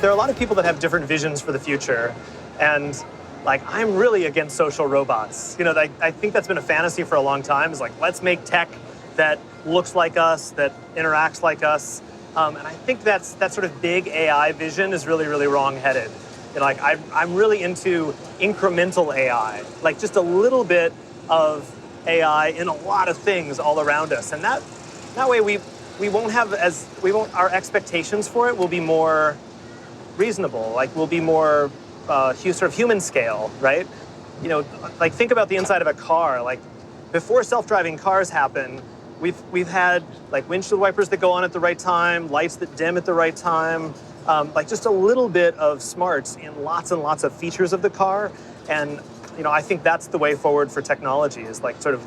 there are a lot of people that have different visions for the future, and like I'm really against social robots. I think that's been a fantasy for a long time. Is like, let's make tech that looks like us, that interacts like us, and I think that sort of big AI vision is really, really wrong-headed. Like I'm really into incremental AI, like just a little bit of AI in a lot of things all around us, and that way we won't our expectations for it will be more reasonable. Like we'll be more sort of human scale, right? Like think about the inside of a car. Like before self-driving cars happen, we've had like windshield wipers that go on at the right time, lights that dim at the right time, like just a little bit of smarts in lots and lots of features of the car. And I think that's the way forward for technology, is like sort of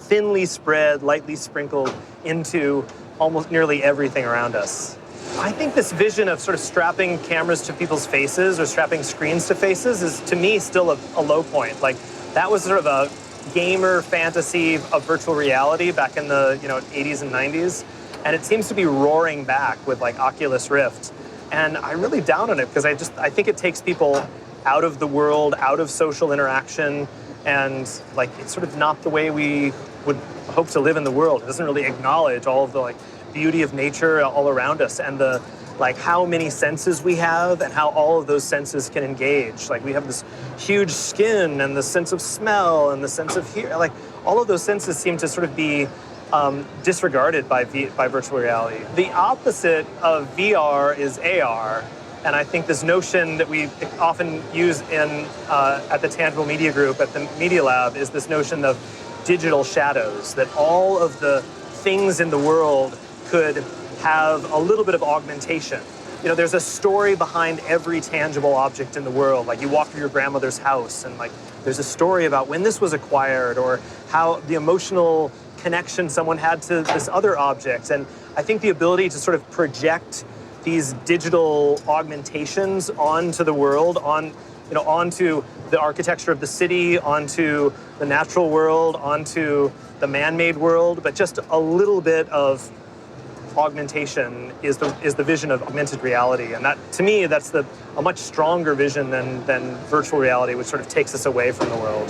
thinly spread, lightly sprinkled into almost nearly everything around us. I think this vision of sort of strapping cameras to people's faces or strapping screens to faces is, to me, still a low point. Like that was sort of a gamer fantasy of virtual reality back in the 80s and 90s, and it seems to be roaring back with like Oculus Rift. And I really doubt on it because I think it takes people out of the world, out of social interaction, and like it's sort of not the way we would hope to live in the world. It doesn't really acknowledge all of the like beauty of nature all around us, and the like how many senses we have and how all of those senses can engage. Like we have this huge skin and the sense of smell and the sense of hearing. Like all of those senses seem to sort of be disregarded by virtual reality. The opposite of VR is AR. And I think this notion that we often use at the Tangible Media Group, at the Media Lab, is this notion of digital shadows, that all of the things in the world could have a little bit of augmentation. There's a story behind every tangible object in the world. Like you walk through your grandmother's house and like there's a story about when this was acquired or how the emotional connection someone had to this other object. And I think the ability to sort of project these digital augmentations onto the world, onto the architecture of the city, onto the natural world, onto the man-made world, but just a little bit of augmentation is the vision of augmented reality. And that, to me, that's a much stronger vision than virtual reality, which sort of takes us away from the world.